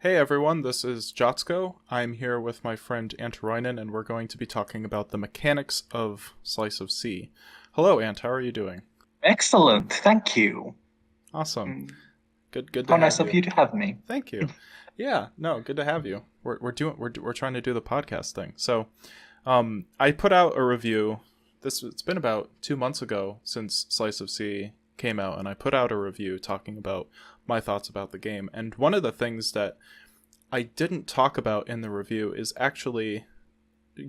Hey everyone, this is Jotsko. I'm here with my friend Anteroinen, and we're going to be talking about the mechanics of Slice of C. Hello, Ant. How are you doing? Excellent, thank you. Awesome. Mm, Good to How have nice of you. you to have me. Thank you. Yeah, no, good to have you. We're trying to do the podcast thing. So, I put out a review. It's been about 2 months ago since Slice of C came out, and I put out a review talking about my thoughts about the game. And one of the things that I didn't talk about in the review is actually,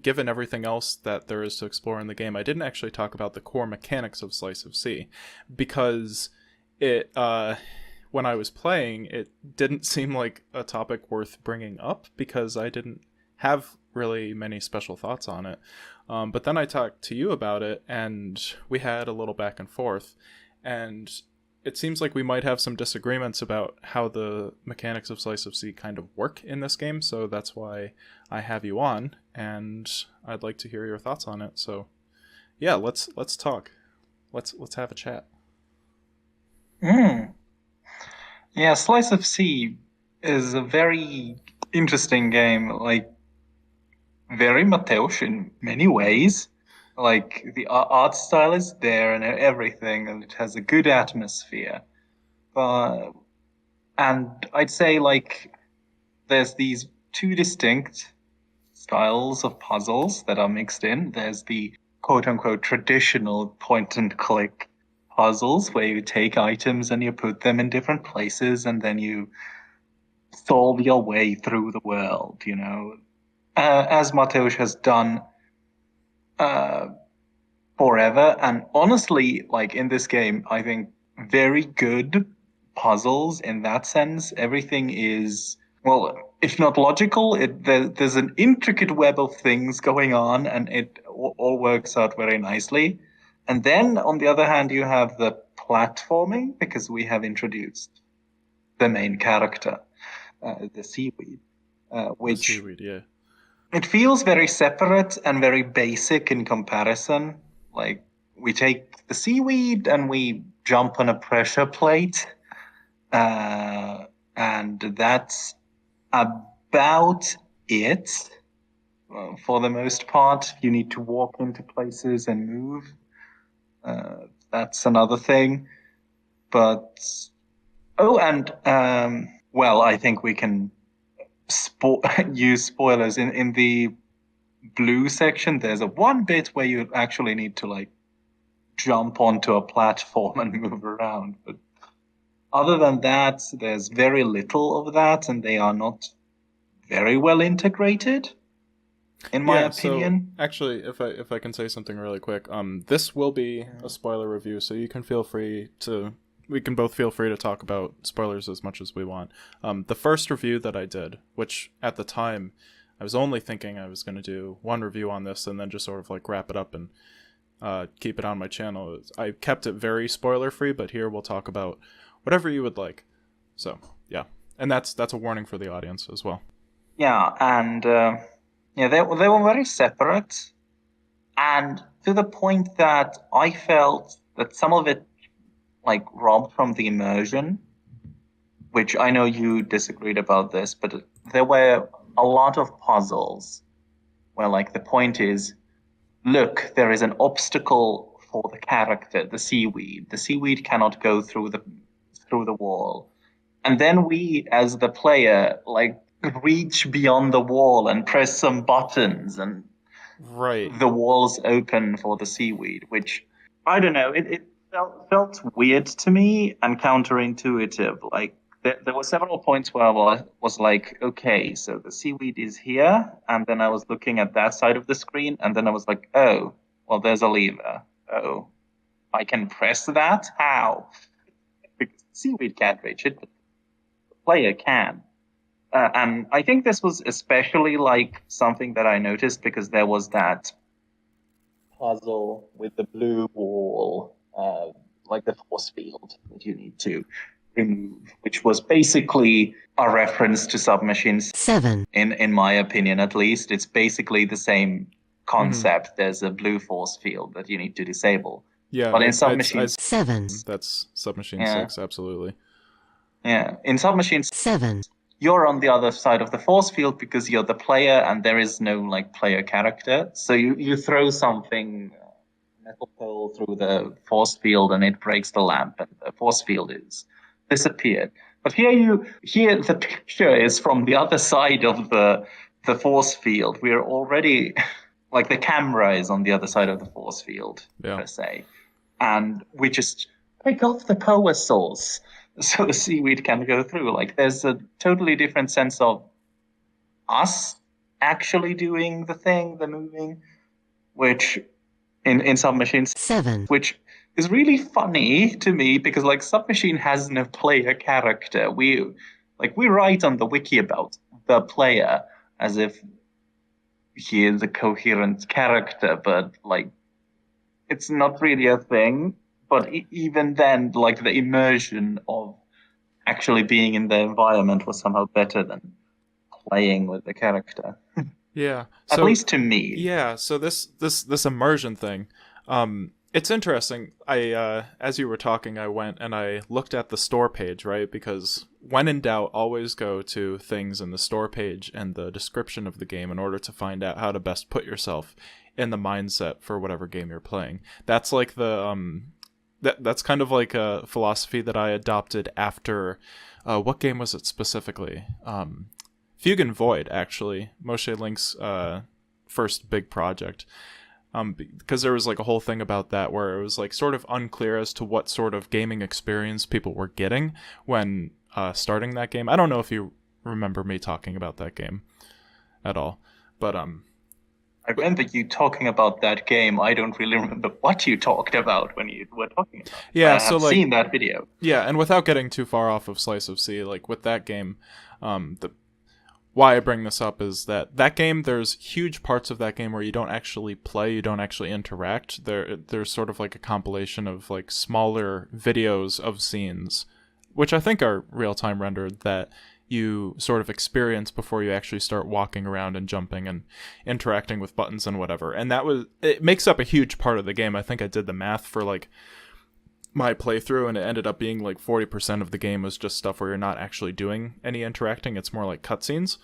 given everything else that there is to explore in the game, I didn't actually talk about the core mechanics of Slice of C because it when I was playing, it didn't seem like a topic worth bringing up because I didn't have really many special thoughts on it. But then I talked to you about it, and we had a little back and forth, and it seems like we might have some disagreements about how the mechanics of Slice of C kind of work in this game, so that's why I have you on, and I'd like to hear your thoughts on it. So, yeah, let's talk. Let's have a chat. Mm. Yeah, Slice of Sea is a very interesting game, like very Mateusz in many ways. Like the art style is there and everything, and it has a good atmosphere. But and I'd say like there's these two distinct styles of puzzles that are mixed in. There's the quote unquote traditional point and click puzzles where you take items and you put them in different places and then you solve your way through the world, as Mateusz has done uh, forever. And honestly, like in this game, I think very good puzzles in that sense. Everything is, well, if not logical, there's an intricate web of things going on, and it all works out very nicely. And then on the other hand, you have the platforming because we have introduced the main character, the seaweed, The which seaweed, yeah. it feels very separate and very basic in comparison. Like we take the seaweed and we jump on a pressure plate, uh, and that's about it. For the most part, you need to walk into places and move. That's another thing. But oh, and well, I think we can use spoilers in the blue section. There's a one bit where you actually need to like jump onto a platform and move around. But other than that, there's very little of that, and they are not very well integrated, in my Yeah, so opinion. actually if I can say something really quick, this will be a spoiler review, so you can feel free to we can both feel free to talk about spoilers as much as we want. The first review that I did, which at the time I was only thinking I was going to do one review on this and then just sort of like wrap it up and keep it on my channel. I kept it very spoiler free, but here we'll talk about whatever you would like. So yeah, and that's a warning for the audience as well. Yeah, and yeah, they were very separate, and to the point that I felt that some of it like robbed from the immersion, which I know you disagreed about this, but there were a lot of puzzles where like the point is, look, there is an obstacle for the character, the seaweed. The seaweed cannot go through the wall. And then we, as the player, like reach beyond the wall and press some buttons, and Right. the walls open for the seaweed, which I don't know, it felt weird to me and counterintuitive. Like there were several points where was like, okay, so the seaweed is here, and then I was looking at that side of the screen, and then I was like, oh, well, there's a lever. Oh, I can press that? How? Because the seaweed can't reach it, but the player can. And I think this was especially like something that I noticed because there was that puzzle with the blue wall, like the force field that you need to remove, which was basically a reference to submachines. Seven. In my opinion, at least, it's basically the same Mm-hmm. concept. There's a blue force field that you need to disable, Yeah, but in I'd submachines, Seven. that's Submachine yeah, 6, absolutely. yeah, in submachines, Seven. you're on the other side of the force field because you're the player and there is no like player character. So you throw something, metal pole through the force field and it breaks the lamp and the force field is disappeared. But here the picture is from the other side of the force field. We're already like the camera is on the other side of the force field, per se. And we just pick off the power source so the seaweed can go through. Like there's a totally different sense of us actually doing the thing, the moving, which in Submachine 7, which is really funny to me because like Submachine has no player character. We write on the wiki about the player as if he is a coherent character, but like it's not really a thing. But even then, like the immersion of actually being in the environment was somehow better than playing with the character. Yeah. At least to me. Yeah, so this immersion thing, it's interesting. I as you were talking, I went and I looked at the store page, right? Because when in doubt, always go to things in the store page and the description of the game in order to find out how to best put yourself in the mindset for whatever game you're playing. That's like the that's kind of like a philosophy that I adopted after what game was it specifically? Fugue and Void, actually, Moshe Link's first big project, because there was like a whole thing about that where it was like sort of unclear as to what sort of gaming experience people were getting when starting that game. I don't know if you remember me talking about that game at all, but I remember you talking about that game. I don't really remember what you talked about when you were talking about it. Yeah, I have seen that video. Yeah, and without getting too far off of Slice of Sea, like with that game, why I bring this up is that game, there's huge parts of that game where you don't actually play, you don't actually interact. There's sort of like a compilation of like smaller videos of scenes, which I think are real-time rendered, that you sort of experience before you actually start walking around and jumping and interacting with buttons and whatever. And it makes up a huge part of the game. I think I did the math for like my playthrough, and it ended up being like 40% of the game was just stuff where you're not actually doing any interacting. It's more like cutscenes.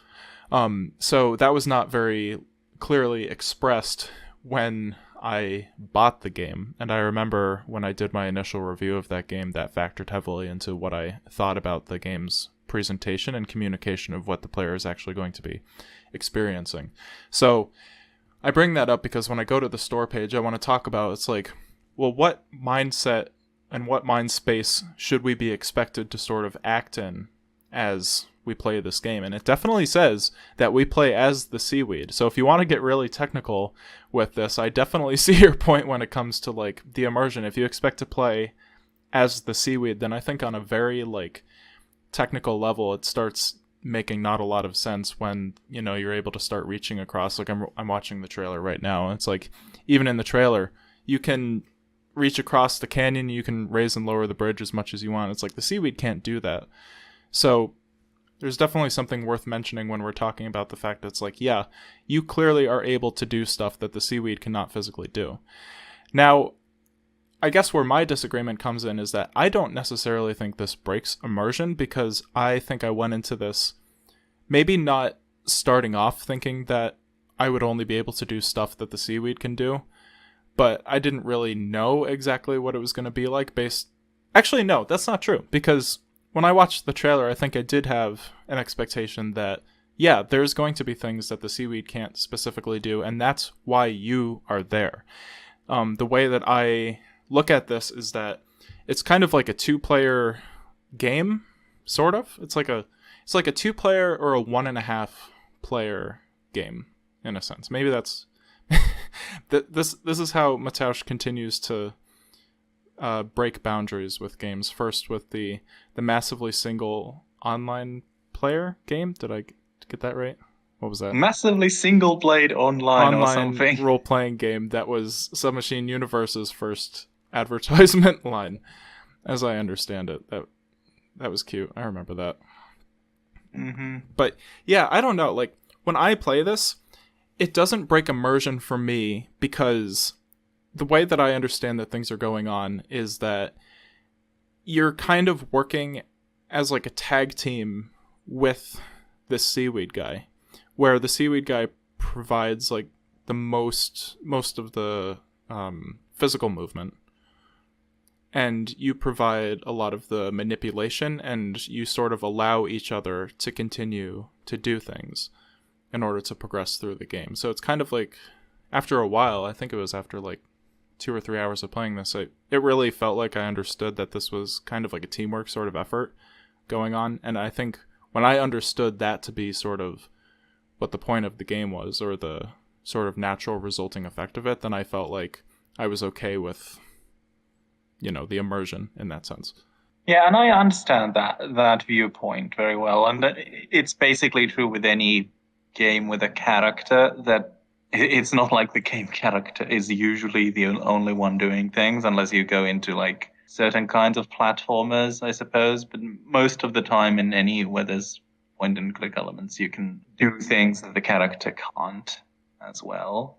So that was not very clearly expressed when I bought the game. And I remember when I did my initial review of that game, that factored heavily into what I thought about the game's presentation and communication of what the player is actually going to be experiencing. So I bring that up because when I go to the store page, I want to talk about, it's like, well, what mindset and what mind space should we be expected to sort of act in as we play this game? And it definitely says that we play as the seaweed. So if you want to get really technical with this, I definitely see your point when it comes to like the immersion. If you expect to play as the seaweed, then I think on a very like technical level, it starts making not a lot of sense when, you know, you're able to start reaching across. Like I'm watching the trailer right now, and it's like, even in the trailer, you can reach across the canyon, you can raise and lower the bridge as much as you want. It's like the seaweed can't do that. So there's definitely something worth mentioning when we're talking about the fact that it's like, yeah, you clearly are able to do stuff that the seaweed cannot physically do. Now, I guess where my disagreement comes in is that I don't necessarily think this breaks immersion, because I think I went into this maybe not starting off thinking that I would only be able to do stuff that the seaweed can do, but I didn't really know exactly what it was going to be like Actually, no, that's not true, because when I watched the trailer, I think I did have an expectation that, yeah, there's going to be things that the seaweed can't specifically do, and that's why you are there. The way that I look at this is that it's kind of like a 2-player game, sort of. It's like a 2-player or a 1.5-player game, in a sense. Maybe that's this is how Mateusz continues to break boundaries with games. First with the massively single online player game. Did I get that right? What was that? Massively single played online or something. Role-playing game that was Submachine Universe's first advertisement line, as I understand it. That was cute. I remember that. Mm-hmm. But yeah, I don't know. Like when I play this, it doesn't break immersion for me, because the way that I understand that things are going on is that you're kind of working as like a tag team with this seaweed guy, where the seaweed guy provides like the most of the physical movement, and you provide a lot of the manipulation, and you sort of allow each other to continue to do things in order to progress through the game. So it's kind of like, after a while, I think it was after like 2 or 3 hours of playing this, it really felt like I understood that this was kind of like a teamwork sort of effort going on. And I think when I understood that to be sort of what the point of the game was, or the sort of natural resulting effect of it, then I felt like I was okay with, the immersion in that sense. Yeah, and I understand that viewpoint very well, and it's basically true with any game with a character, that it's not like the game character is usually the only one doing things, unless you go into like certain kinds of platformers, I suppose. But most of the time, in any where there's point and click elements, you can do things that the character can't as well.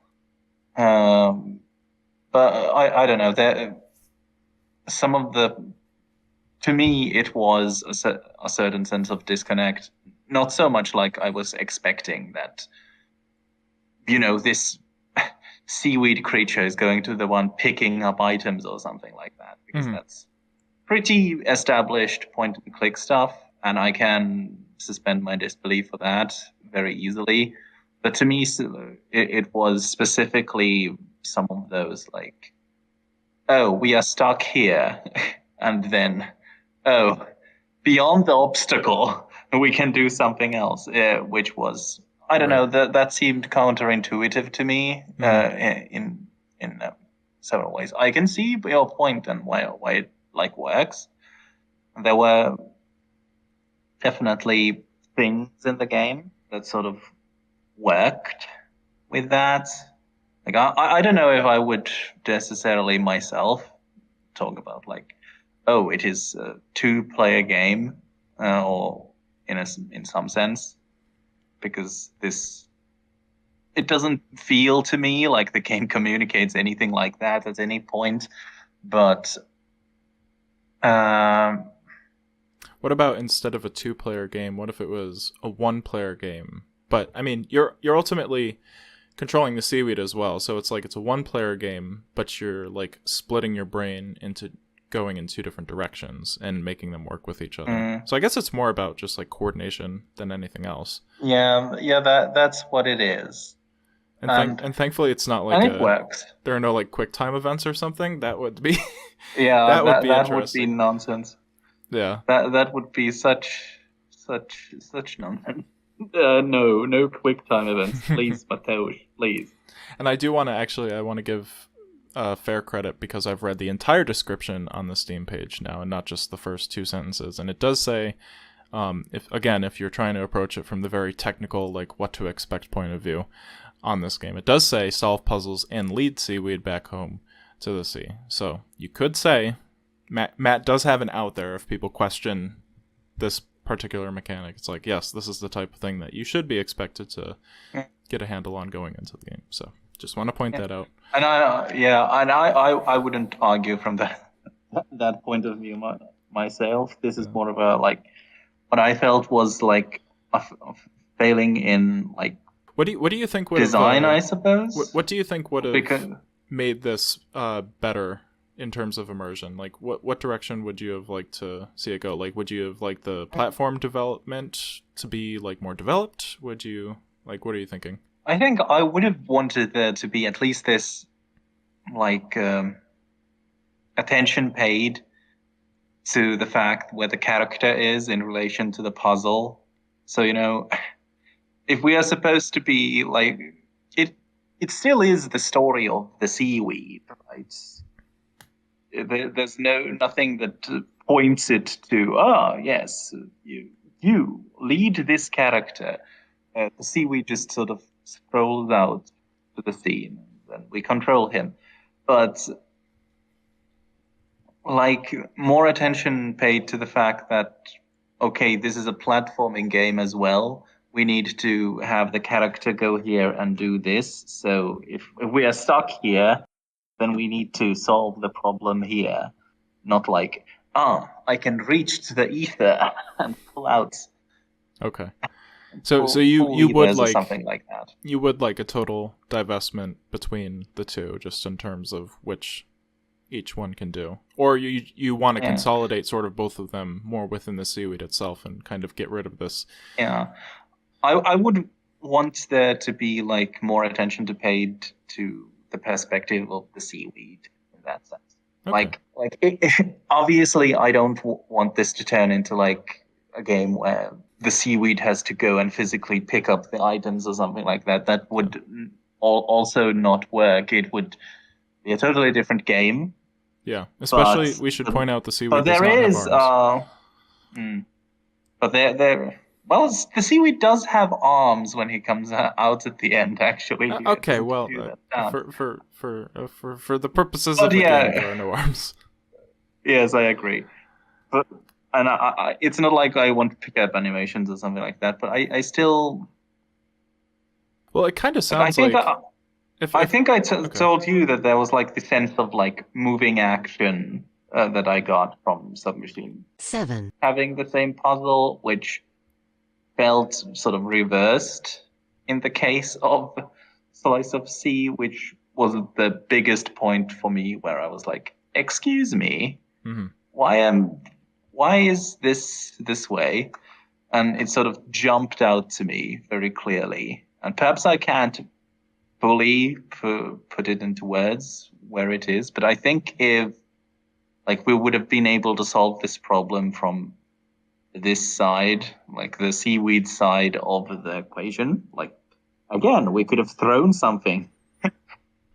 But I don't know. Some of to me, it was a certain sense of disconnect. Not so much like I was expecting that, this seaweed creature is going to the one picking up items or something like that, because that's pretty established point and click stuff, and I can suspend my disbelief for that very easily. But to me, it was specifically some of those like, oh, we are stuck here, and then, oh, beyond the obstacle, we can do something else, which was, I don't know, that seemed counterintuitive to me in several ways. I can see your point and why it like works. There were definitely things in the game that sort of worked with that. Like I don't know if I would necessarily myself talk about like, oh, it is a 2-player game, or in some sense, because it doesn't feel to me like the game communicates anything like that at any point. But what about, instead of a 2-player game, what if it was a 1-player game? But I mean, you're ultimately controlling the seaweed as well, so it's like it's a 1-player game, but you're like splitting your brain into going in 2 different directions and making them work with each other. So I guess it's more about just like coordination than anything else. Yeah, that's what it is. And thankfully it's not like it works. There are no like quick time events or something. That would be that would be nonsense. Yeah. That would be such nonsense. No quick time events, please, Mateusz, please. And I want to give fair credit, because I've read the entire description on the Steam page now, and not just the first 2 sentences. And it does say, if you're trying to approach it from the very technical, like what to expect point of view on this game, it does say solve puzzles and lead seaweed back home to the sea. So you could say Matt does have an out there if people question this particular mechanic. It's like, yes, this is the type of thing that you should be expected to get a handle on going into the game. So just want to point that out. And I wouldn't argue from that point of view myself. This is more of a like, what I felt was like a failing in like, what do you think would design? I suppose. What do you think would have made this better in terms of immersion? Like, what direction would you have liked to see it go? Like, would you have liked the platform development to be like more developed? Would you like, what are you thinking? I think I would have wanted there to be at least this like attention paid to the fact where the character is in relation to the puzzle. So, if we are supposed to be like, it still is the story of the seaweed, right? There's nothing that points it to, yes, you lead this character. The seaweed just sort of strolls out to the scene, and we control him. But like, more attention paid to the fact that, okay, this is a platforming game as well. We need to have the character go here and do this. So if we are stuck here, then we need to solve the problem here. Not like, I can reach to the ether and pull out Okay. So Full, you full you would levers or like something like that. you would like a total divestment between the two, just in terms of which each one can do, or you want to Yeah, consolidate sort of both of them more within the seaweed itself and kind of get rid of this. yeah. I would want there to be like more attention to paid to the perspective of the seaweed in that sense. Okay. Obviously, I don't want this to turn into like a game where the seaweed has to go and physically pick up the items or something like that. That Yeah. would also not work. It would be a totally different game. Yeah. But Especially, we should the, point out the but seaweed does there not have is arms. mm, but there well, the seaweed does have arms when he comes out at the end. Actually, he Okay. doesn't Well, do that down. for the purposes But of the game, yeah, there are no arms. yes, I agree. But and it's not like I want to pick up animations or something like that. But I still Well, it kind of like. I sounds think like I if think I okay. told you that there was like the sense of like moving action that I got from Submachine. 7. Having the same puzzle, which felt sort of reversed in the case of Slice of Sea, which was the biggest point for me where I was like, "Excuse me, Mhm. why is this way?" And it sort of jumped out to me very clearly. And perhaps I can't fully put it into words where it is, but I think if like we would have been able to solve this problem from this side, like the seaweed side of the equation, like again, we could have thrown something,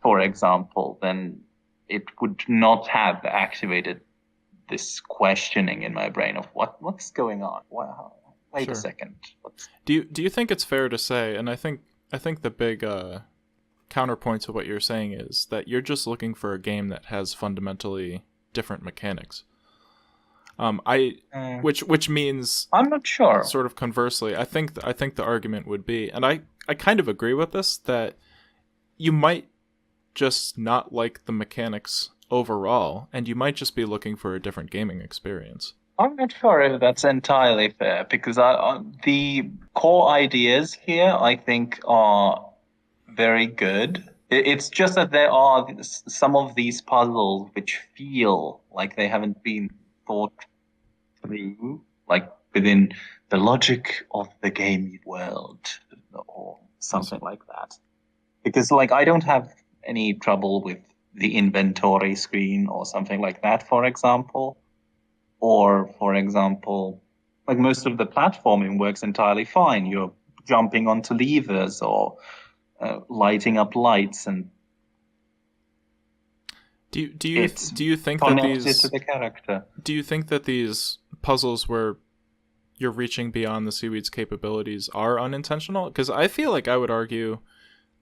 for example, then it would not have activated this questioning in my brain of what's going on. Wait a Sure. second. Do you think it's fair to say, and I think the big counterpoint to what you're saying is that you're just looking for a game that has fundamentally different mechanics. Which means, I'm not sure. sort of conversely, I think the argument would be, and I kind of agree with this, that you might just not like the mechanics overall, and you might just be looking for a different gaming experience. I'm not sure if that's entirely fair because the core ideas here, I think, are very good. It's just that there are some of these puzzles which feel like they haven't been thought through, like within the logic of the gaming world or something like that. Because, like, I don't have any trouble with the inventory screen or something like that, for example. Or, for example, like most of the platforming works entirely fine. You're jumping onto levers or lighting up lights, and it's Do you think that connected to these the character. do you think that these puzzles where you're reaching beyond the seaweed's capabilities are unintentional? Because I feel like I would argue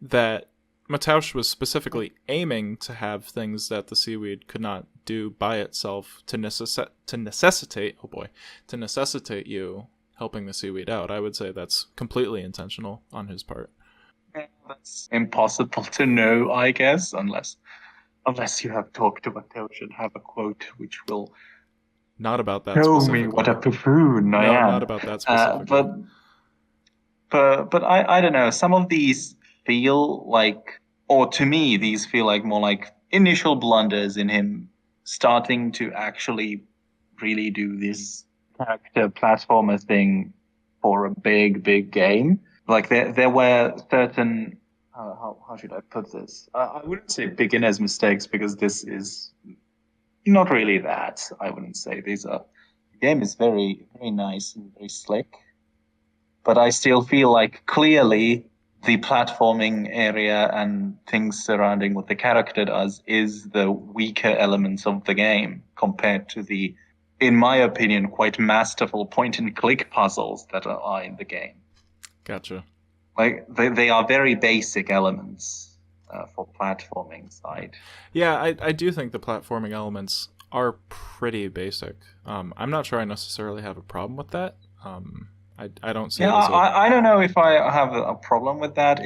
that Mataush was specifically aiming to have things that the seaweed could not do by itself to necessitate you helping the seaweed out. I would say that's completely intentional on his part. That's impossible to know, I guess, unless you have talked to Mateusz and have a quote which will Not about that show me specifically. what a buffoon I No, not am. about that specifically. But I don't know. Some of these feel like, or to me, these feel like more like initial blunders in him starting to actually really do this character platformer thing for a big game. Like there were certain how should I put this? I wouldn't say beginner's mistakes because this is not really that. I wouldn't say these are. The game is very nice and very slick, but I still feel like clearly the platforming area and things surrounding what the character does is the weaker elements of the game compared to the, in my opinion, quite masterful point and click puzzles that are in the game. Gotcha. Like they are very basic elements for platforming side. Yeah, I do think the platforming elements are pretty basic. I'm not sure I necessarily have a problem with that. I don't see Yeah, it as a I don't know if I have a problem with that.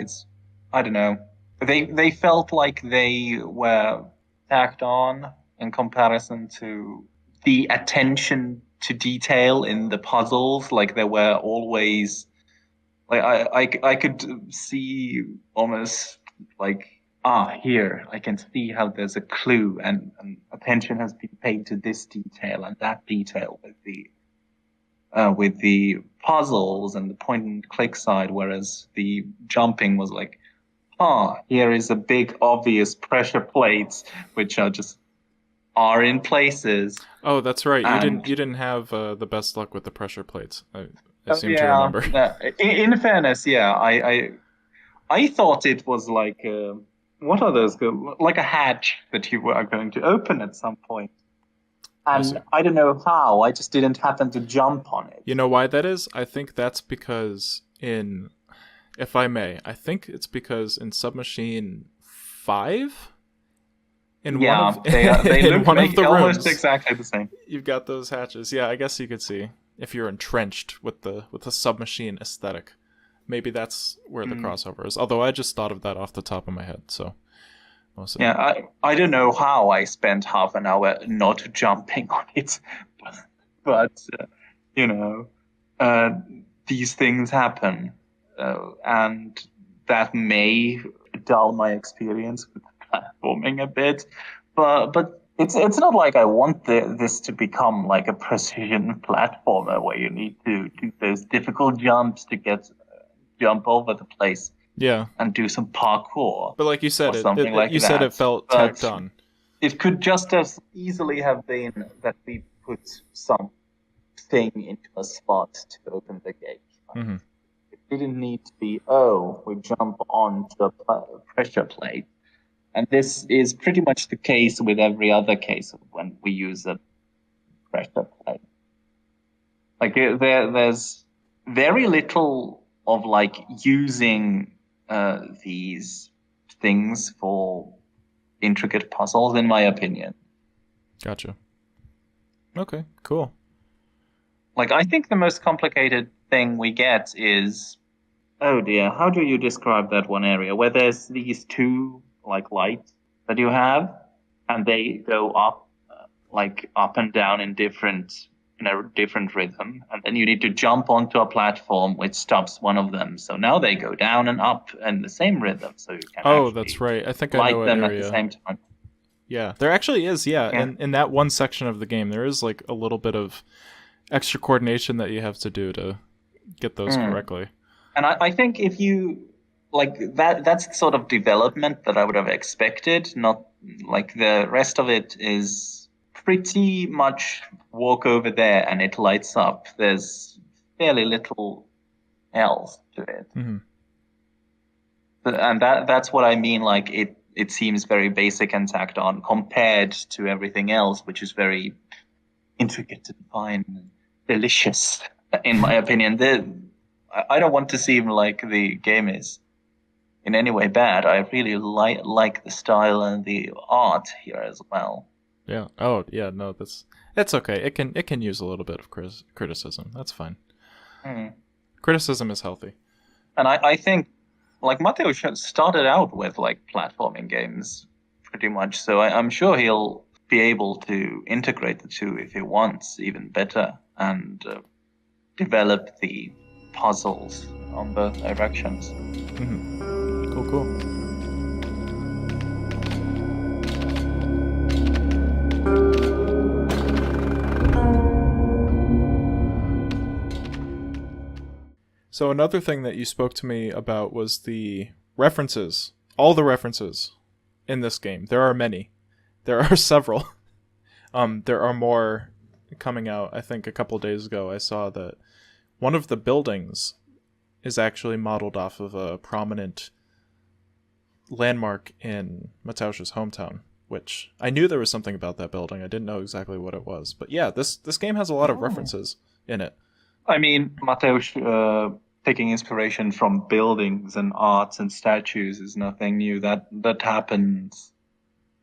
I don't know. They felt like they were tacked on in comparison to the attention to detail in the puzzles. Like there were always like I could see almost like here I can see how there's a clue and attention has been paid to this detail and that detail with the puzzles and the point and click side, whereas the jumping was like, here is a big obvious pressure plates which are in places. Oh, that's right. And You didn't have the best luck with the pressure plates. I seem to remember. In fairness, yeah, I thought it was like what are those? Like a hatch that you are going to open at some point. And I don't know how. I just didn't happen to jump on it. You know why that is? I think that's because if I may, I think it's because in Submachine 5, they look one of the almost rooms, exactly the same. You've got those hatches. Yeah, I guess you could see if you're entrenched with the Submachine aesthetic. Maybe that's where the crossover is. Although I just thought of that off the top of my head, so. Yeah, I don't know how I spent half an hour not jumping on it, but these things happen, and that may dull my experience with platforming a bit. But it's not like I want this to become like a precision platformer where you need to do those difficult jumps to jump over the place. Yeah, and do some parkour. But like you said, it felt tacked on. It could just as easily have been that we put something into a slot to open the gate. Mm-hmm. It didn't need to be, we jump onto a pressure plate. And this is pretty much the case with every other case when we use a pressure plate. Like there's very little of like using these things for intricate puzzles, in my opinion. Gotcha. Okay, cool. Like, I think the most complicated thing we get is, oh dear, how do you describe that one area where there's these two like lights that you have, and they go up, up and down in different rhythm, and then you need to jump onto a platform which stops one of them. So now they go down and up in the same rhythm. So you can that's right. I think I know what them area. At the same time. Yeah, there actually is. Yeah, in that one section of the game, there is like a little bit of extra coordination that you have to do to get those correctly. And I think if you like that's the sort of development that I would have expected. Not like the rest of it is pretty much walk over there and it lights up. There's fairly little else to it. Mm-hmm. And that's what I mean. Like it seems very basic and tacked on compared to everything else, which is very intricate and fine and delicious, in my opinion. I don't want to seem like the game is in any way bad. I really like the style and the art here as well. Yeah. Oh, yeah. No, that's okay. It can use a little bit of criticism. That's fine. Criticism is healthy. And I think like Matteo started out with like platforming games pretty much, so I'm sure he'll be able to integrate the two if he wants even better and develop the puzzles on both directions. Mm-hmm. Cool. So another thing that you spoke to me about was the references. All the references in this game. There are many. There are several. There are more coming out. I think a couple days ago I saw that one of the buildings is actually modeled off of a prominent landmark in Mateusz's hometown, which I knew there was something about that building. I didn't know exactly what it was. But yeah, this game has a lot of references in it. I mean, Mateusz taking inspiration from buildings and arts and statues is nothing new. That happens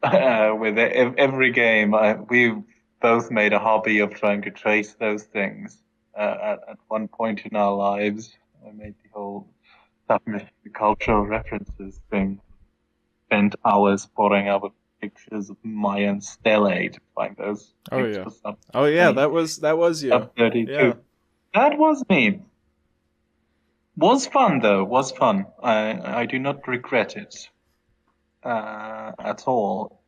with every game. We both made a hobby of trying to trace those things at one point in our lives. I made the whole Submachine cultural references thing. Spent hours poring over pictures of Mayan stelae to find Heroes. Oh Thanks yeah. for sub Oh yeah, 20, that was you. sub 32. Yeah. That was me. Was fun though. Was fun. I do not regret it at all.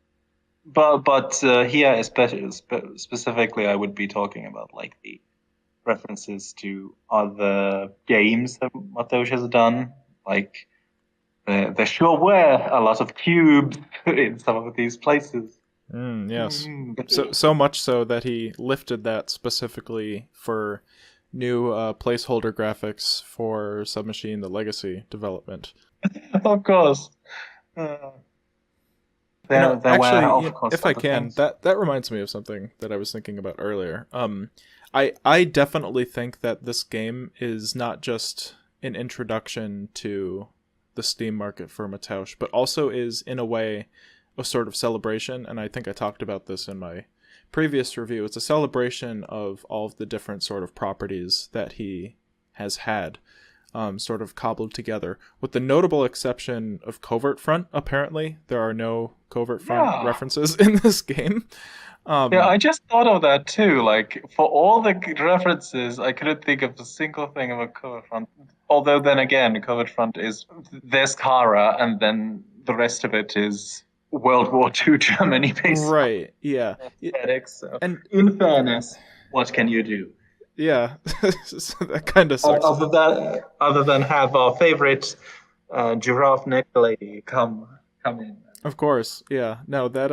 But here, especially specifically, I would be talking about like the references to other games that Mateusz has done. Like there sure were a lot of cubes in some of these places. Yes. So much so that he lifted that specifically for new placeholder graphics for Submachine the Legacy development. Of course. Uh, there were, Actually, of course, if I other can, things. that reminds me of something that I was thinking about earlier. I definitely think that this game is not just an introduction to the Steam market for Mateusz, but also is in a way a sort of celebration. And I think I talked about this in my previous review. It's a celebration of all of the different sort of properties that he has had. Sort of cobbled together, with the notable exception of Covert Front. Apparently, there are no Covert Front Yeah. references in this game. Yeah, I just thought of that too. Like, for all the references, I couldn't think of a single thing of a Covert Front. Although, then again, Covert Front is there's Kara, and then the rest of it is World War II Germany based Right, yeah. aesthetics. So, And in fairness, what can you do? yeah, so that kind of sucks. Other than have our favorite giraffe neck lady come in Of course, yeah. No, that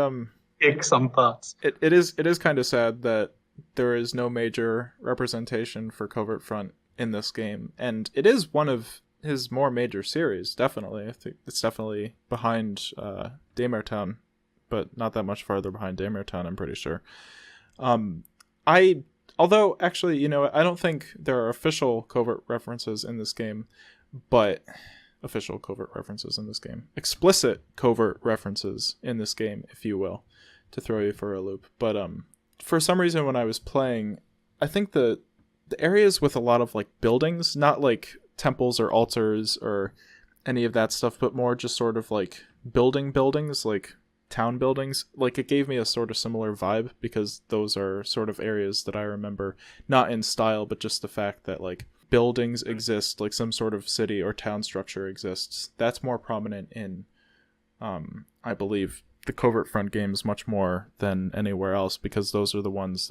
kick some butts. it is kind of sad that there is no major representation for Covert Front in this game, and it is one of his more major series. Definitely, I think it's definitely behind Daymare Town, but not that much farther behind Daymare Town, I'm pretty sure. Although actually, I don't think there are official covert references in this game, but explicit covert references in this game, if you will, to throw you for a loop. But for some reason, when I was playing, I think the areas with a lot of like buildings, not like temples or altars or any of that stuff, but more just sort of like buildings, like town buildings, like it gave me a sort of similar vibe, because those are sort of areas that I remember, not in style, but just the fact that like buildings exist, like some sort of city or town structure exists. That's more prominent in I believe the Covert Front games much more than anywhere else, because those are the games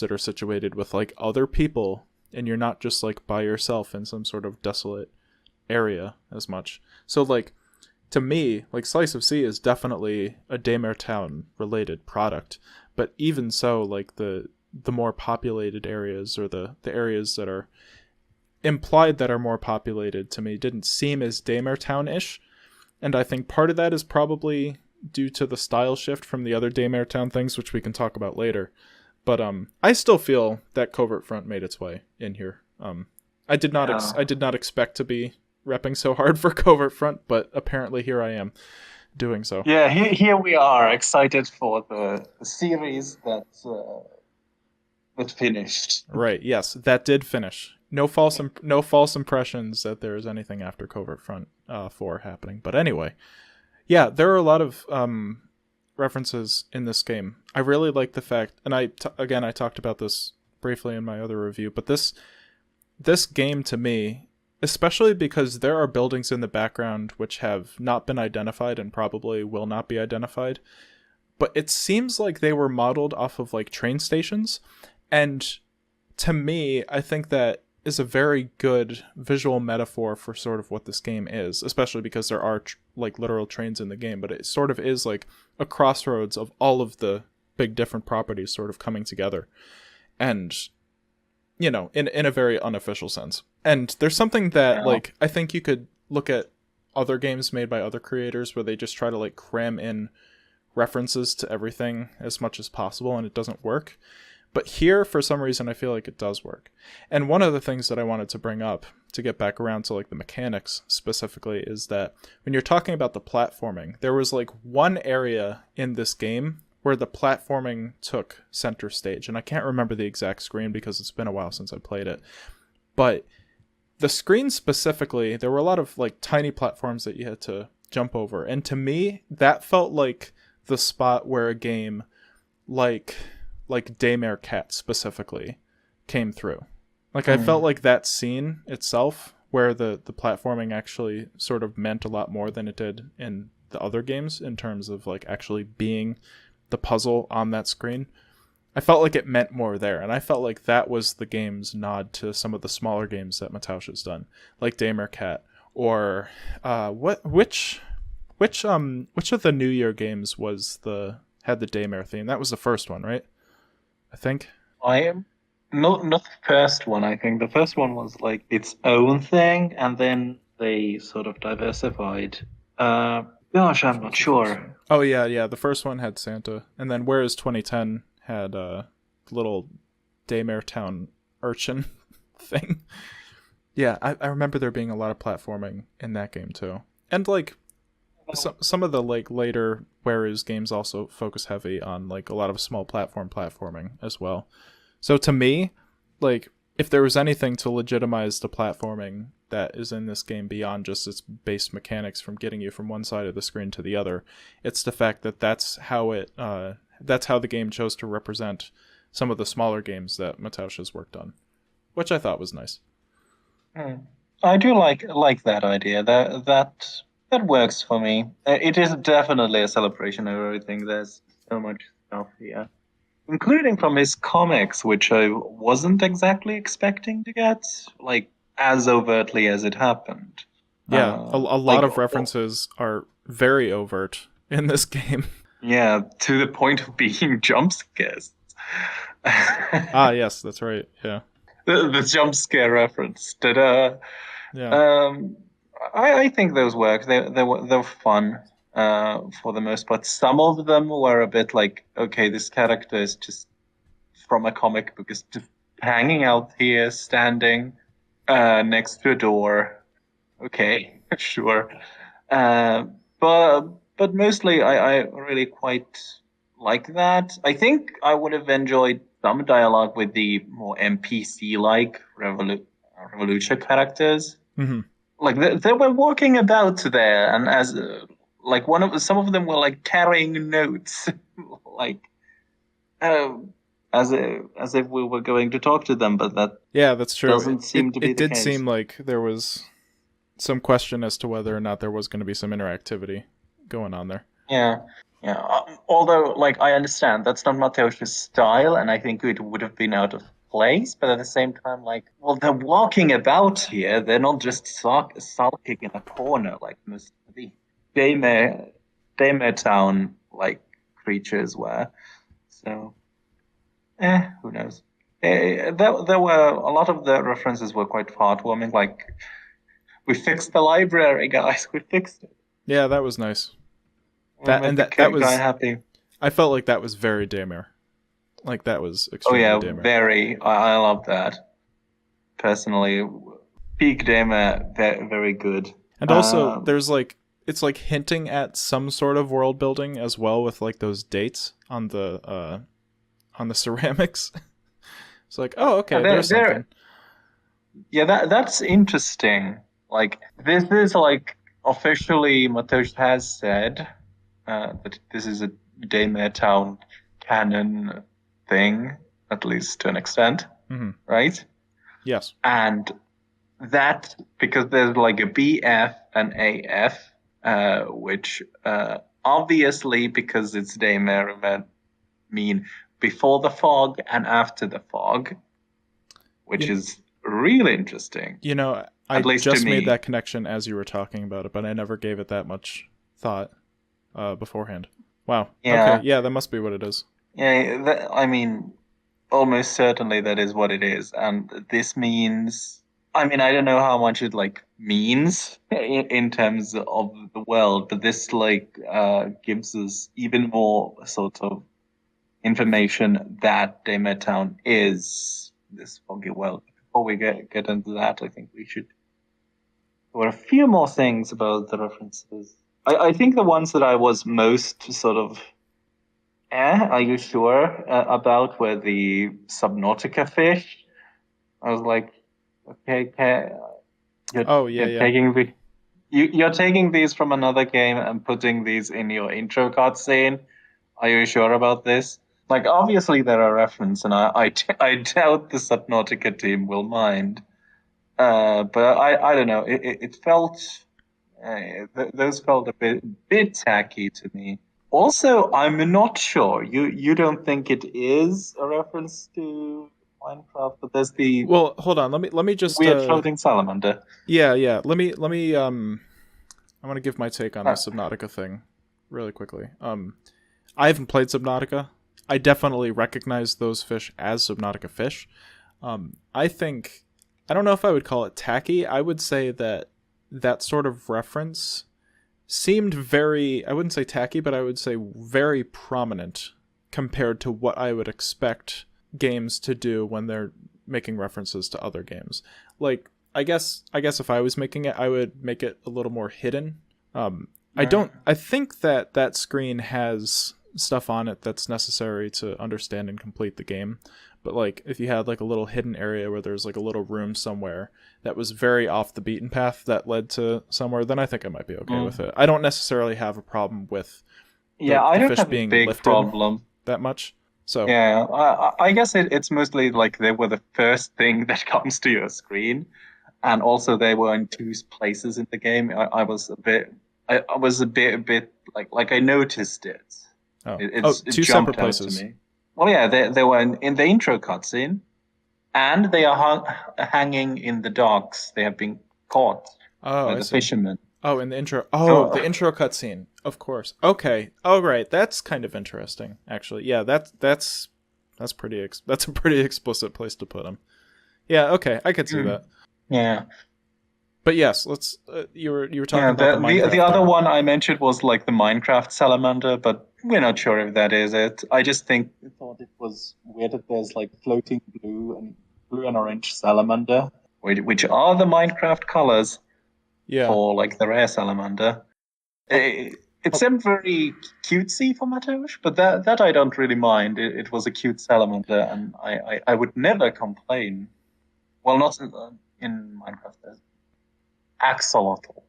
that are situated with like other people, and you're not just like by yourself in some sort of desolate area as much. So like, to me, like, Slice of Sea is definitely a Daymare Town related product, but even so, like the more populated areas, or the areas that are implied that are more populated, to me didn't seem as Daymare Town-ish, and I think part of that is probably due to the style shift from the other Daymare Town things, which we can talk about later. But I still feel that Covert Front made its way in here. I did not expect to be repping so hard for Covert Front, but apparently here I am doing so. Yeah, here we are, excited for the series that finished. Right. Yes, that did finish. No false impressions that there is anything after Covert Front 4 happening. But anyway, yeah, there are a lot of references in this game. I really like the fact, and I talked about this briefly in my other review, but this game to me, especially because there are buildings in the background which have not been identified and probably will not be identified, but it seems like they were modeled off of like train stations, and to me, I think that is a very good visual metaphor for sort of what this game is, especially because there are like literal trains in the game, but it sort of is like a crossroads of all of the big different properties sort of coming together, and in a very unofficial sense. And there's something that like I think you could look at other games made by other creators where they just try to like cram in references to everything as much as possible, and it doesn't work. But here, for some reason, I feel like it does work. And one of the things that I wanted to bring up, to get back around to like the mechanics specifically, is that when you're talking about the platforming, there was like one area in this game where the platforming took center stage. And I can't remember the exact screen because it's been a while since I played it. But the screen specifically, there were a lot of like tiny platforms that you had to jump over. And to me, that felt like the spot where a game like Daymare Cat specifically came through. Like I felt like that scene itself, where the platforming actually sort of meant a lot more than it did in the other games in terms of like actually being the puzzle on that screen. I felt like it meant more there, and I felt like that was the game's nod to some of the smaller games that Mataush has done, like Daymare Cat, or which of the New Year games had the Daymare theme? That was the first one, right? I think. I am not the first one. I think the first one was like its own thing, and then they sort of diversified. Gosh, I'm Which not was the first sure. one? Oh yeah. The first one had Santa, and then whereas 2010 had a little Daymare Town urchin thing. Yeah, I remember there being a lot of platforming in that game too, and like some of the like later whereas games also focus heavy on like a lot of small platforming as well. So to me, like if there was anything to legitimize the platforming that is in this game beyond just its base mechanics from getting you from one side of the screen to the other, it's the fact that that's how the game chose to represent some of the smaller games that Mataush has worked on, which I thought was nice. Hmm. I do like that idea. That works for me. It is definitely a celebration of everything. There's so much stuff here, including from his comics, which I wasn't exactly expecting to get, like as overtly as it happened. Yeah, a lot Like, of references are very overt in this game. yeah, to the point of being jump scares. Ah, yes, that's right. Yeah, The jump scare reference. Ta-da. yeah, Um, I think those work. They were fun for the most part. Some of them were a bit like, okay, this character is just from a comic book, is just hanging out here, standing next to a door. Okay, sure. Uh, but but mostly, I really quite like that. I think I would have enjoyed some dialogue with the more NPC-like Revolution characters. hmm Like they were walking about there, and as like some of them were like carrying notes, like uh, as if we were going to talk to them, but that yeah. That's true. doesn't seem to be It the did case. seem like there was some question as to whether or not there was going to be some interactivity going on there. Yeah, yeah. Although, like, I understand that's not Mateusz's style, and I think it would have been out of place. But at the same time, like, well, they're walking about here. They're not just sulking in a corner like most of the Daymare Town like creatures were. So, who knows? There were a lot of the references were quite heartwarming. Like, we fixed the library, guys. We fixed it. Yeah, that was nice. We That made and the that guy was. happy. I felt like that was very Daymare. Like that was Oh extremely yeah, Daymare. very. I love that. Personally, peak Dama, very good. And also, Um, there's like it's like hinting at some sort of world building as well with like those dates on the ceramics. It's like, oh, yeah, okay, there's something. yeah, that's interesting. Like this is like officially Mateusz has said that this is a Dama Town canon thing, at least to an extent, hmm right? Yes. And that because there's like a BF and AF, which obviously because it's Daymare mean before the fog and after the fog, which You, is really interesting, you know, I at least to just made me. that connection as you were talking about it, but I never gave it that much thought beforehand. Wow. Okay, Yeah, yeah, that must be what it is. yeah. I mean, almost certainly that is what it is, and this means. I mean, I don't know how much it like means in terms of the world, but this like gives us even more sort of information that Daymare Town is this foggy world. Before we get into that, I think we should. There were a few more things about the references. I think the ones that I was most sort of, are you sure about were the Subnautica fish. I was like, okay, Oh, yeah, you're yeah. taking you're taking these from another game and putting these in your intro cutscene. Are you sure about this? Like, obviously there are references, and I doubt the Subnautica team will mind. But I don't know. It felt those felt a bit tacky to me. Also, I'm not sure. You don't think it is a reference to Minecraft, but there's the Well, hold on. Let me just weird floating salamander. yeah. Let me I want to give my take on the Uh, Subnautica thing really quickly. I haven't played Subnautica. I definitely recognize those fish as Subnautica fish. I think I don't know if I would call it tacky. I would say that that sort of reference seemed very, I wouldn't say tacky, but I would say very prominent compared to what I would expect games to do when they're making references to other games. Like I guess if I was making it, I would make it a little more hidden. I think that that screen has stuff on it that's necessary to understand and complete the game. But like if you had like a little hidden area where there's like a little room somewhere that was very off the beaten path that led to somewhere, then I think I might be okay with it. I don't necessarily have a problem with Yeah, I the don't fish have a being big lifted problem. that much. So Yeah, I guess it's mostly like they were the first thing that comes to your screen, and also they were in two places in the game. I was a bit, I was a bit like I noticed it. It two separate jumped out to places. me. Well, yeah, they were in the intro cutscene, and they are hanging in the docks. They have been caught Oh, by I the see. fishermen. Oh, in the intro. Oh, So the intro cutscene. Of course. Okay. Oh, right. That's kind of interesting, actually. Yeah, that's pretty. That's a pretty explicit place to put him. Yeah. Okay, I could see that. yeah. But yes, let's. You were talking Yeah, about the the Minecraft other thing. one I mentioned was like the Minecraft salamander, but we're not sure if that is it. I just thought it was weird that there's like floating blue and orange salamander, which are the Minecraft colors Yeah. for like the rare salamander. Oh, It oh, seemed very cutesy for Mateusz, but that I don't really mind. It was a cute salamander, and I would never complain. Well, not in Minecraft. There's axolotl.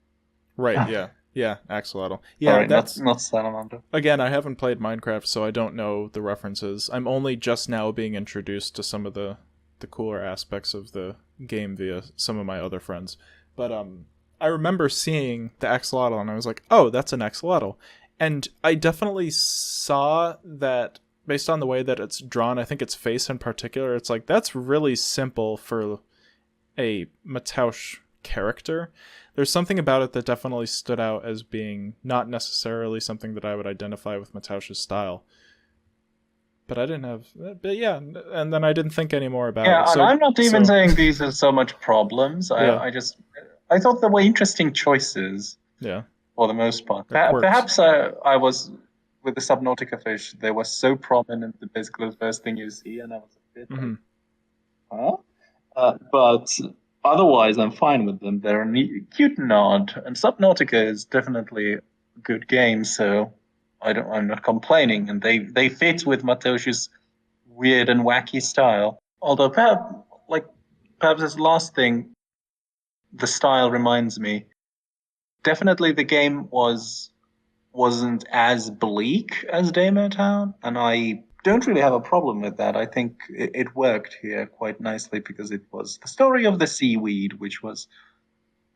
right. Yeah. Yeah. Axolotl. Yeah. Sorry, That's not salamander. again. I haven't played Minecraft, so I don't know the references. I'm only just now being introduced to some of the cooler aspects of the game via some of my other friends. But I remember seeing the axolotl and I was like, "Oh, that's an axolotl." And I definitely saw that based on the way that it's drawn, I think its face in particular, it's like that's really simple for a Mataush character. There's something about it that definitely stood out as being not necessarily something that I would identify with Mataush's style. But I didn't have, but yeah, and then I didn't think any more about it. Yeah, and So, I'm not even so saying these are so much problems. yeah, I thought there were interesting choices yeah, for the most part. they're quirks. Perhaps I was with the Subnautica fish. They were so prominent that basically the first thing you see, and I was a bit like, Hmm. huh? But otherwise, I'm fine with them. They're a cute nod, and Subnautica is definitely a good game. So I'm not complaining, and they fit with Mateusz's weird and wacky style. Although like perhaps this last thing, the style reminds me. Definitely, the game wasn't as bleak as Daemon Town, and I don't really have a problem with that. I think it worked here quite nicely because it was the story of the seaweed, which was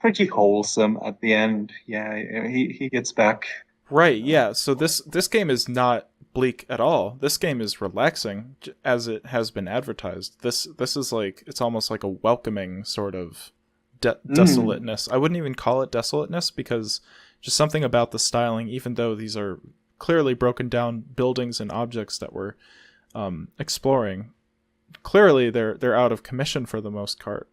pretty wholesome at the end. Yeah, he gets back. Right, Uh, yeah. So this game is not bleak at all. This game is relaxing as it has been advertised. This is like it's almost like a welcoming sort of mm, desolateness. I wouldn't even call it desolateness because just something about the styling, even though these are clearly broken down buildings and objects that we're exploring, clearly they're out of commission for the most part,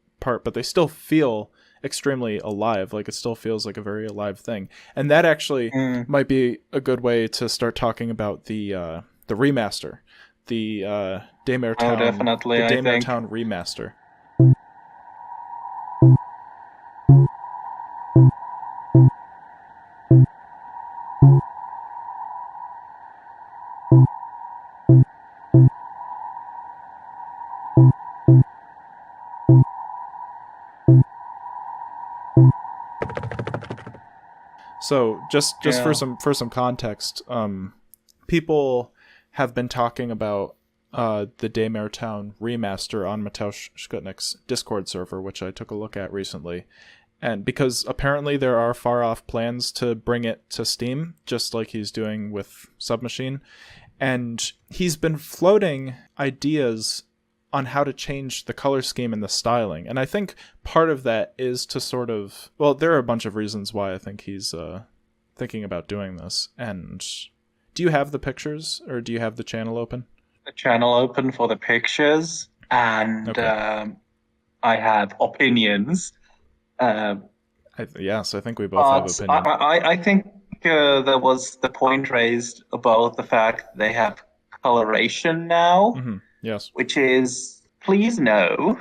but they still feel extremely alive. Like it still feels like a very alive thing, and that actually mm. might be a good way to start talking about the remaster, the Oh, The definitely. I Daymare think. Town remaster. So just Yeah. for some context, people have been talking about the Daymare Town remaster on Mateusz Skutnik's Discord server, which I took a look at recently. And because apparently there are far off plans to bring it to Steam, just like he's doing with Submachine. And he's been floating ideas on how to change the color scheme and the styling. And I think part of that is to sort of, well, there are a bunch of reasons why I think he's thinking about doing this. And do you have the pictures, or do you have the channel open? The channel open for the pictures, and Okay. I have opinions. Yes, I think we both have opinions. I think there was the point raised about the fact they have coloration now, Mm-hmm. Yes. which is, please no.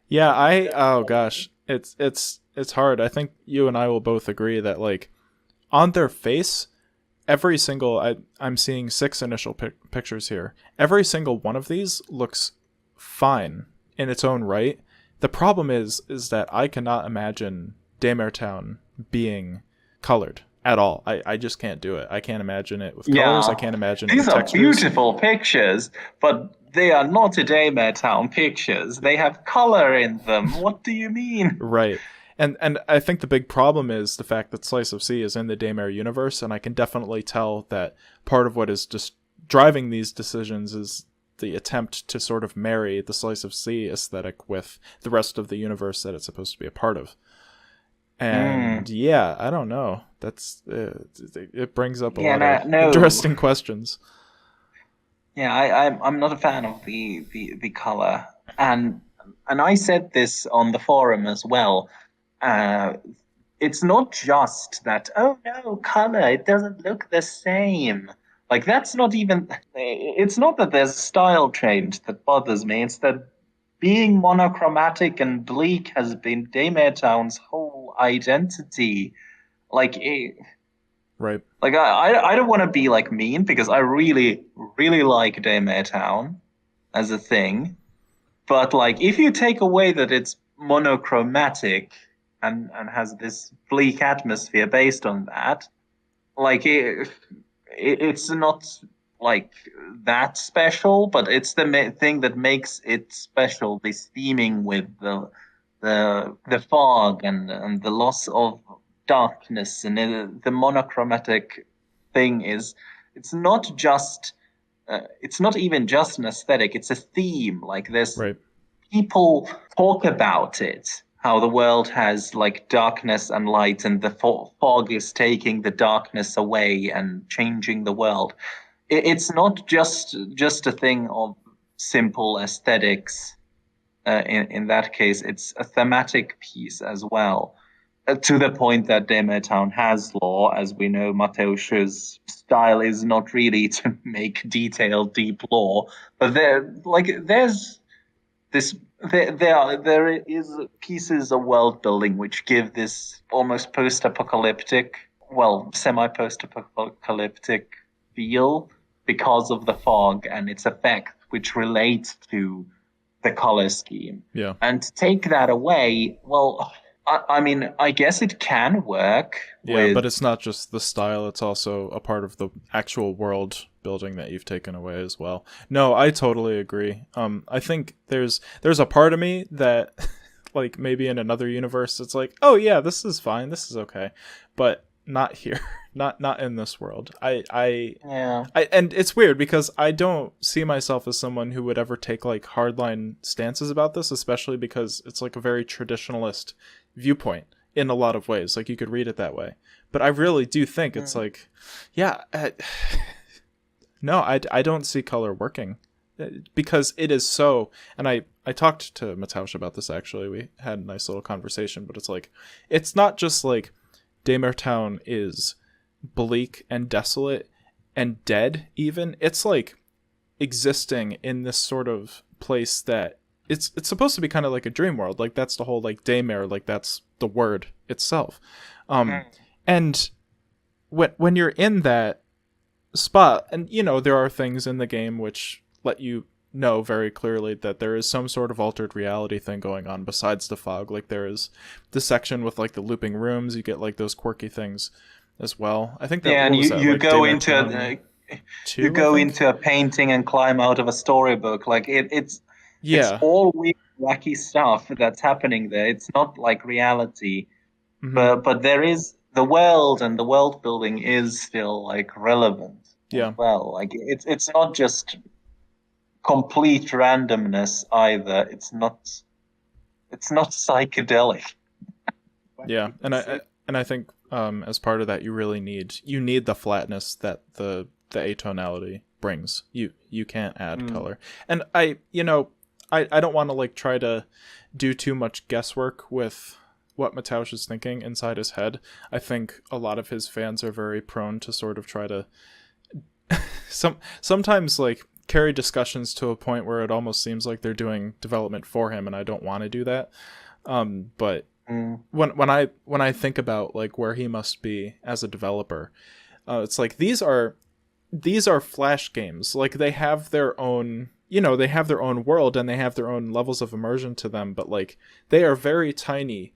Yeah, oh gosh, it's hard. I think you and I will both agree that like on their face, every single I'm seeing 6 initial pictures here. Every single one of these looks fine in its own right. The problem is that I cannot imagine Daymare Town being colored at all. I just can't do it. I can't imagine it with colors. I can't imagine it with These are textures. beautiful pictures, but they are not Daymare Town pictures. They have color in them. What do you mean? Right. And I think the big problem is the fact that Slice of Sea is in the Daymare universe, and I can definitely tell that part of what is just driving these decisions is the attempt to sort of marry the Slice of Sea aesthetic with the rest of the universe that it's supposed to be a part of. And yeah, I don't know. That's it brings up a lot of interesting questions. Yeah, I'm not a fan of the color, and I said this on the forum as well. It's not just that, oh no, color, it doesn't look the same. Like, that's not even, it's not that there's style change that bothers me. It's that being monochromatic and bleak has been Daymare Town's whole identity. Like, right. Like, I don't want to be, like, mean, because I really, really like Daymare Town as a thing. But, like, if you take away that it's monochromatic and has this bleak atmosphere based on that, like, it's not like that special, but it's the thing that makes it special. This theming with the fog and the loss of darkness, and the monochromatic thing is, it's not just it's not even just an aesthetic, it's a theme. Like, there's right. People talk about it, how the world has like darkness and light, and the fog is taking the darkness away and changing the world. It's not just a thing of simple aesthetics. In that case, it's a thematic piece as well. To the point that Daymare Town has lore. As we know, Mateusz's style is not really to make detailed, deep lore, but there's this. There is pieces of world building which give this almost post-apocalyptic, well, semi-post-apocalyptic feel because of the fog and its effect, which relates to the color scheme. Yeah. And to take that away, well, I mean, I guess it can work. Yeah, but it's not just the style, it's also a part of the actual world building that you've taken away as well. No, I totally agree. I think there's a part of me that like maybe in another universe it's like, oh yeah, this is fine, this is okay. But not here. not in this world. Yeah. And it's weird because I don't see myself as someone who would ever take like hardline stances about this, especially because it's like a very traditionalist viewpoint in a lot of ways. Like, you could read it that way. But I really do think it's like, yeah, no, I don't see color working because it is so, and I talked to Mateusz about this actually. We had a nice little conversation, but it's like, it's not just like Daymare Town is bleak and desolate and dead even. It's like existing in this sort of place that it's supposed to be kind of like a dream world. Like, that's the whole like Daymare, like that's the word itself. And when you're in that spot, and you know, there are things in the game which let you know very clearly that there is some sort of altered reality thing going on besides the fog. Like, there is the section with like the looping rooms, you get like those quirky things as well. I think that, yeah, and you like go Daymare into Town. you two, I go think. into a painting and climb out of a storybook. Like it's Yeah. all weird, wacky stuff that's happening there. It's not like reality, Hmm. but there is the world, and the world building is still like relevant as Yeah. well. Like it's not just complete randomness either. It's not psychedelic. What Yeah. you can say. And I think as part of that, you need the flatness that the atonality brings. You can't add Mm, color. And I don't want to like try to do too much guesswork with what Mateusz is thinking inside his head. I think a lot of his fans are very prone to sort of try to sometimes like carry discussions to a point where it almost seems like they're doing development for him, and I don't want to do that. But mm, when I think about like where he must be as a developer, it's like these are Flash games. Like they have their own, they have their own world and they have their own levels of immersion to them, but like they are very tiny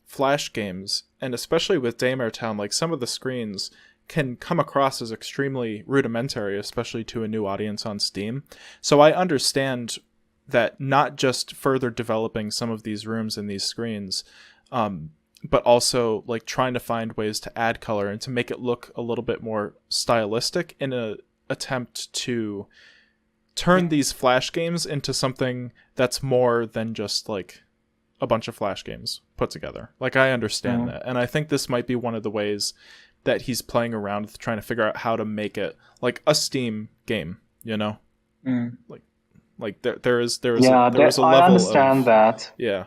Flash games, and especially with Daymare Town, like some of the screens can come across as extremely rudimentary, especially to a new audience on Steam. So I understand that not just further developing some of these rooms and these screens, but also like trying to find ways to add color and to make it look a little bit more stylistic in a attempt to turn these Flash games into something that's more than just like a bunch of Flash games put together. Like I understand mm, that, and I think this might be one of the ways that he's playing around with trying to figure out how to make it like a Steam game. mm. Like there Yeah, is a I level understand of that. yeah.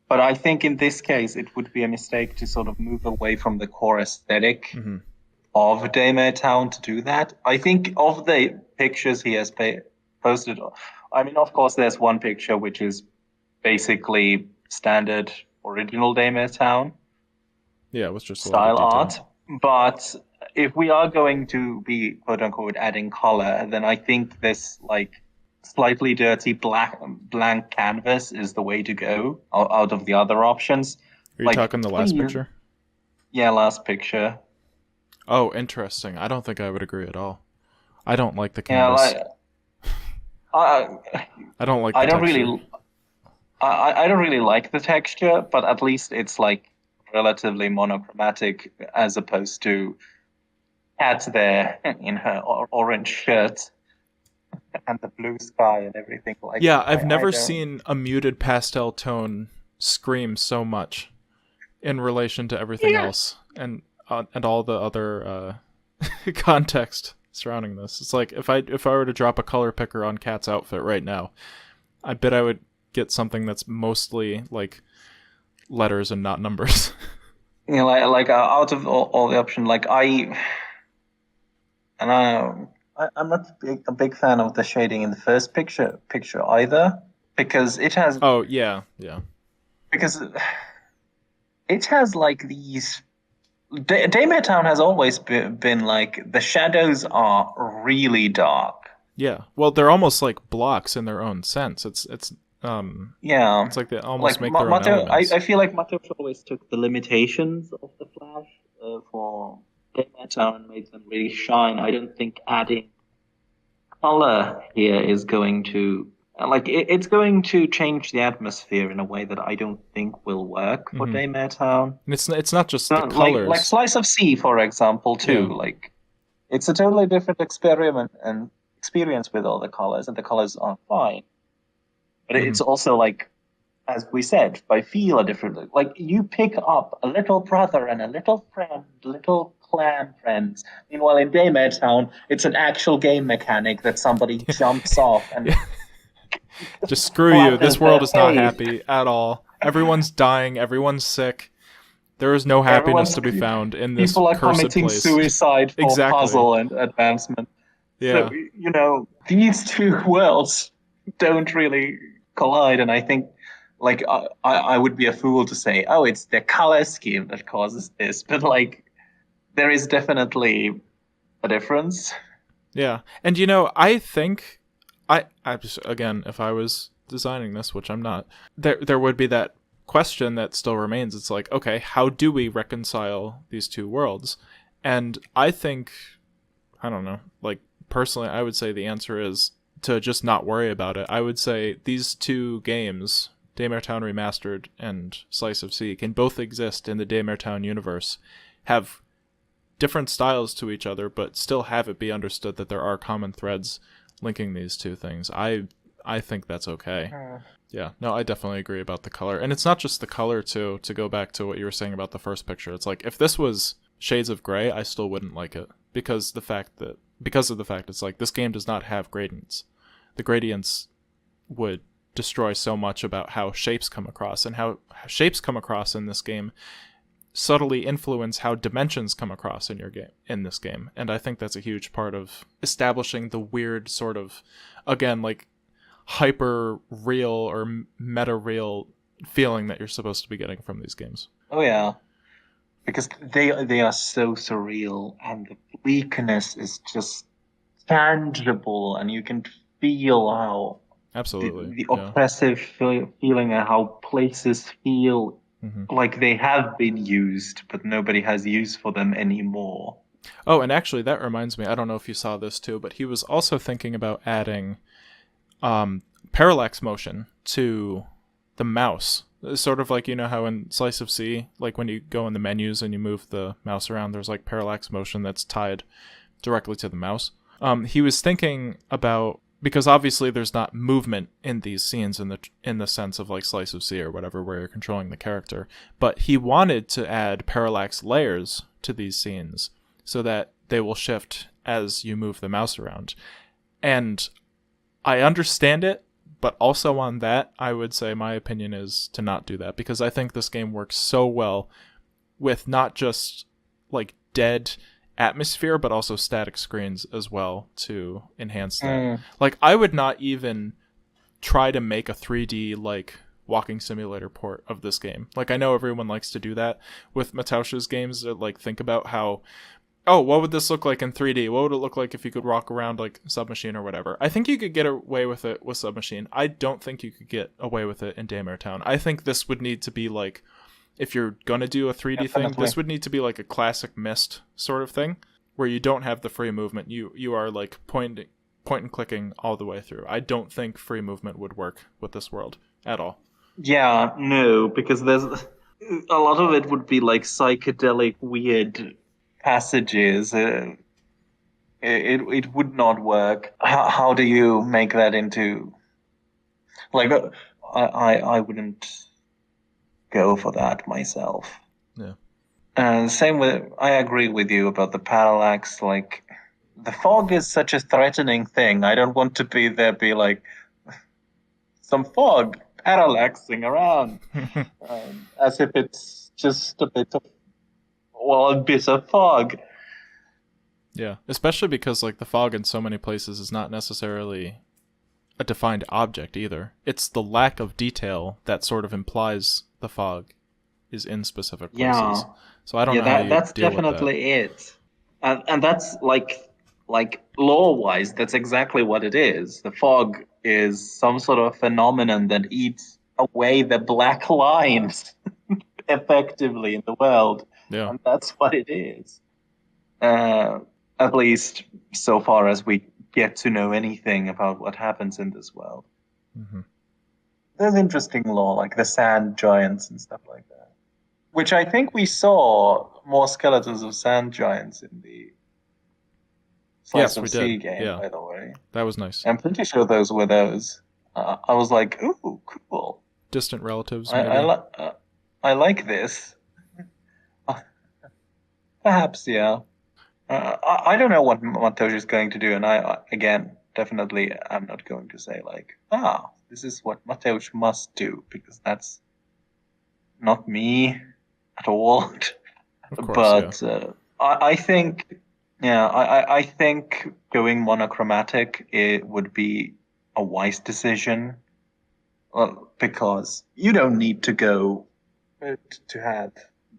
But I think in this case, it would be a mistake to sort of move away from the core aesthetic Hmm. of Daymare Town to do that. I think of the pictures he has posted, I mean, of course, there's one picture which is basically standard original Daymare Town Yeah, it was just a lot of style detail. art. But if we are going to be quote unquote adding color, then I think this like slightly dirty blank canvas is the way to go out of the other options. Are you Like, talking the last please, picture? yeah, last picture. Oh, interesting. I don't think I would agree at all. I don't like the Yeah, canvas. like I I don't like I the don't texture. really I don't really like the texture, but at least it's like relatively monochromatic as opposed to Kat there in her orange shirt and the blue sky and everything. Like Yeah, I've I never don't. seen a muted pastel tone scream so much in relation to everything Yeah. else and all the other context surrounding this. It's like if I were to drop a color picker on Cat's outfit right now, I bet I would get something that's mostly like letters and not numbers. You know, out of all the option, like and I'm not a big fan of the shading in the first picture either, because Oh yeah, yeah, because it has like these. Daymare Town has always been like the shadows are really dark. yeah. Well, they're almost like blocks in their own sense. Yeah, It's like they almost like make their own I elements. feel like Mateo always took the limitations of the Flash for Daymare Town and made them really shine. I don't think adding color here is going to it's going to change the atmosphere in a way that I don't think will work for Hmm. Daymare Town. And it's not just the So, like colors. Slice of Sea, for example, Yeah. too. Like it's a totally different experiment and experience with all the colors, and the colors are fine. But Hmm. it's also like, as we said, by feel a different. Like you pick up a little brother and a little friend, little clan friends. Meanwhile, in Daymare Town, it's an actual game mechanic that somebody jumps off and Yeah. Just screw you. This flatters world their is not face. happy at all. Everyone's dying. Everyone's sick. There is no happiness Everyone's to be found in this people are cursed committing place. suicide for Exactly. puzzle and advancement. So Yeah. these two worlds don't really collide, and I think like I would be a fool to say, oh, it's the color scheme that causes this, but like there is definitely a difference. Yeah. And I think I just again, if I was designing this, which I'm not, there would be that question that still remains. It's like, okay, how do we reconcile these two worlds? And I think I don't know. Like, personally, I would say the answer is to just not worry about it. I would say these two games, Daymare Town Remastered and Slice of Sea, can both exist in the Daymare Town universe, have different styles to each other, but still have it be understood that there are common threads linking these two things. I think that's okay. Yeah, no, I definitely agree about the color. And it's not just the color, too, to go back to what you were saying about the first picture. It's like, if this was Shades of Grey, I still wouldn't like it. Because of the fact it's like, this game does not have gradients. The gradients would destroy so much about how shapes come across, and how shapes come across in this game subtly influence how dimensions come across in this game. And I think that's a huge part of establishing the weird sort of, again, like, hyper real or meta real feeling that you're supposed to be getting from these games. Oh yeah, because they are so surreal, and the bleakness is just tangible, and you can feel how Absolutely. the oppressive feeling, and how places feel like they have been used, but nobody has use for them anymore. Oh, and actually, that reminds me, I don't know if you saw this too, but he was also thinking about adding parallax motion to the mouse. Sort of like, you know how in Slice of Sea, like when you go in the menus and you move the mouse around, there's like parallax motion that's tied directly to the mouse. He was thinking about, because obviously there's not movement in these scenes in the sense of like Slice of Sea or whatever, where you're controlling the character, but he wanted to add parallax layers to these scenes so that they will shift as you move the mouse around. And I understand it, but also on that, I would say my opinion is to not do that, because I think this game works so well with not just like dead atmosphere, but also static screens as well to enhance that. Like, I would not even try to make a 3D like walking simulator port of this game. Like, I know everyone likes to do that with Mateusz's games, that like think about how, oh, what would this look like in 3D? What would it look like if you could walk around like Submachine or whatever? I think you could get away with it with Submachine. I don't think you could get away with it in Daymare Town. I think this would need to be like, if you're going to do a 3D thing, this would need to be like a classic Myst sort of thing, where you don't have the free movement. You are like point and clicking all the way through. I don't think free movement would work with this world at all. Yeah, no, because there's a lot of it would be like psychedelic, weird passages. It would not work. How do you make that into, like, I wouldn't go for that myself. Yeah. Same with, I agree with you about the parallax. Like, the fog is such a threatening thing. I don't want to be like some fog parallaxing around, as if it's just a bit of fog. Yeah, especially because like the fog in so many places is not necessarily a defined object either. It's the lack of detail that sort of implies the fog is in specific places. Yeah. So I don't know how you that's deal definitely with it. And that's like lore-wise, that's exactly what it is. The fog is some sort of phenomenon that eats away the black lines effectively in the world. Yeah. And that's what it is. At least so far as we get to know anything about what happens in this world. Mm-hmm. There's interesting lore, like the sand giants and stuff like that. Which I think we saw more skeletons of sand giants in the Slice of Sea game, by the way. That was nice. I'm pretty sure those were those. I was like, ooh, cool. Distant relatives, maybe. I like this. Perhaps, yeah. I don't know what Mateusz is going to do, and I again, definitely I'm not going to say like, this is what Mateusz must do, because that's not me at all. Of course, but I think, I think going monochromatic, it would be a wise decision, because you don't need to go to have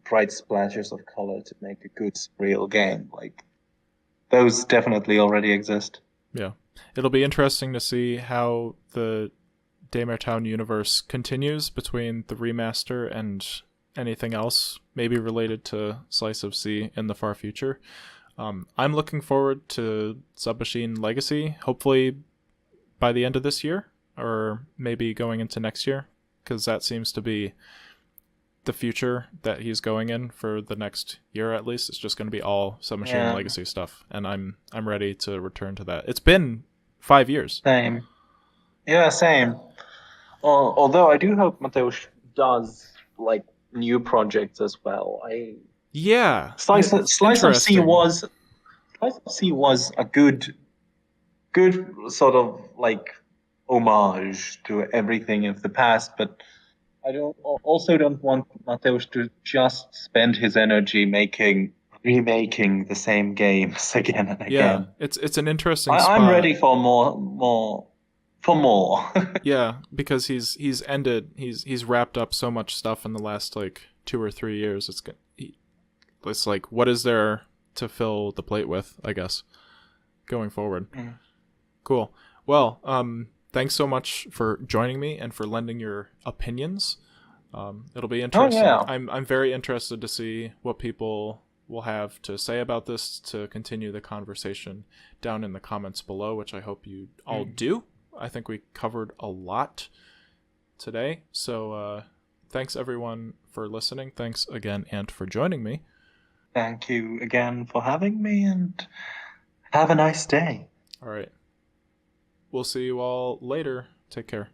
bright splashes of color to make a good real game. Like, those definitely already exist. Yeah, it'll be interesting to see how the Daymare Town universe continues between the remaster and anything else maybe related to Slice of Sea in the far future. I'm looking forward to Submachine Legacy, hopefully by the end of this year, or maybe going into next year, because that seems to be the future that he's going in for the next year at least. It's just going to be all Submachine Yeah. Legacy stuff, and I'm ready to return to that. It's been 5 years. Same. Yeah, same. Although I do hope Mateusz does like new projects as well. Yeah, Slice of C interesting. was a good sort of like homage to everything of the past, but I also don't want Mateusz to just spend his energy remaking the same games again and Yeah, again. it's an interesting I'm spot. ready for more. Yeah, because he's wrapped up so much stuff in the last like 2 or 3 years. It's like, what is there to fill the plate with, I guess, going forward. Mm. Cool. Well, thanks so much for joining me and for lending your opinions. It'll be interesting. yeah. I'm very interested to see what people will have to say about this, to continue the conversation down in the comments below, which I hope you all do. I think we covered a lot today. So thanks everyone for listening. Thanks again, Ant, for joining me. Thank you again for having me, and have a nice day. All right. We'll see you all later. Take care.